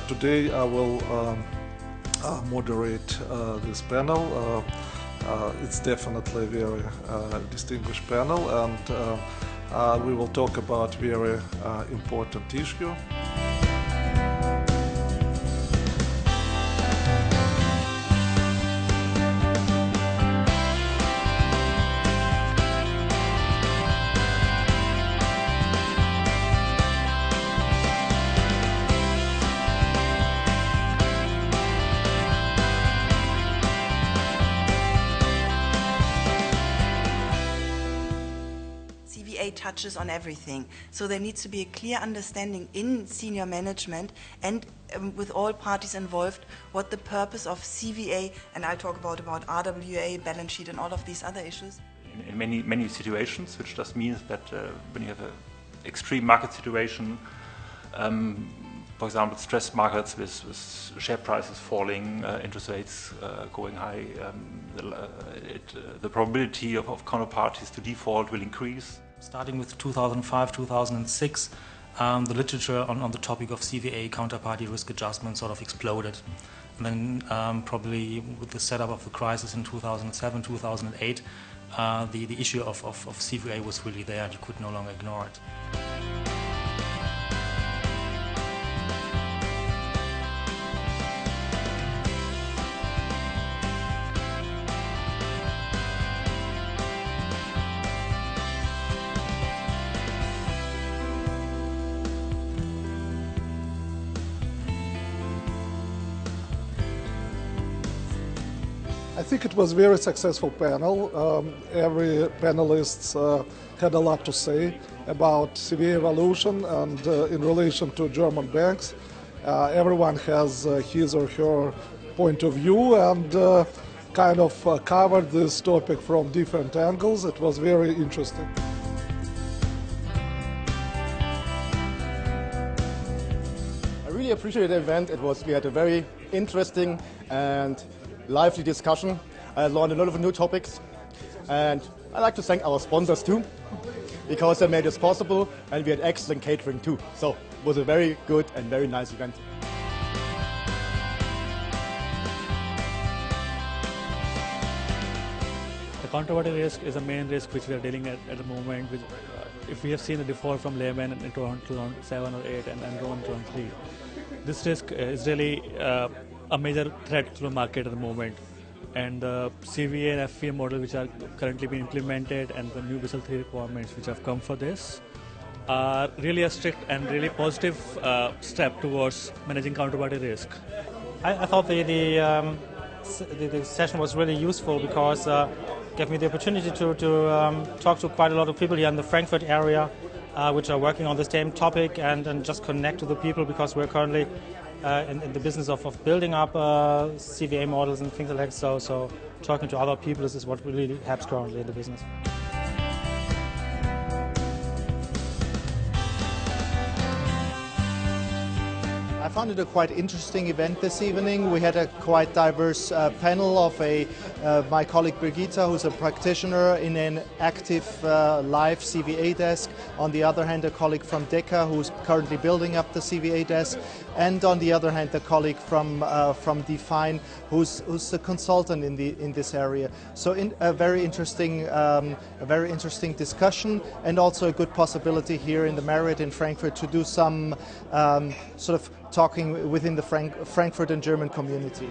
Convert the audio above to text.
today I will moderate this panel. It's definitely a very distinguished panel, and we will talk about very important issue. CVA touches on everything, so there needs to be a clear understanding in senior management and with all parties involved what the purpose of CVA, and I'll talk about RWA, balance sheet and all of these other issues. In many situations, which just means that when you have an extreme market situation, for example, stressed markets with share prices falling, interest rates going high, the probability of counterparties to default will increase. Starting with 2005, 2006, the literature on the topic of CVA, counterparty risk adjustment, sort of exploded. And then probably with the setup of the crisis in 2007, 2008, the issue of CVA was really there and you could no longer ignore it. I think it was a very successful panel. Every panelist had a lot to say about CVA evolution and in relation to German banks. Everyone has his or her point of view and kind of covered this topic from different angles. It was very interesting. I really appreciated the event. We had a very interesting and lively discussion. I learned a lot of new topics, and I'd like to thank our sponsors too, because they made this possible, and we had excellent catering too. So it was a very good and very nice event. The counterparty risk is a main risk which we are dealing at the moment. If we have seen a default from Lehman into around 7 or 8 and then on 3, this risk is really a major threat to the market at the moment, and the CVA and FVA model which are currently being implemented and the new Basel III requirements which have come for this are really a strict and really positive step towards managing counterparty risk. I thought the session was really useful because it gave me the opportunity to talk to quite a lot of people here in the Frankfurt area which are working on the same topic and just connect to the people, because we're currently in the business of building up CVA models and things like that. So talking to other people, this is what really helps currently in the business. I found it a quite interesting event this evening. We had a quite diverse panel of my colleague Brigitta, who's a practitioner in an active live CVA desk. On the other hand, a colleague from DECA, who's currently building up the CVA desk. And on the other hand, a colleague from Define, who's a consultant in this area. So a very interesting discussion, and also a good possibility here in the Marriott in Frankfurt to do some sort of talking within the Frankfurt and German community.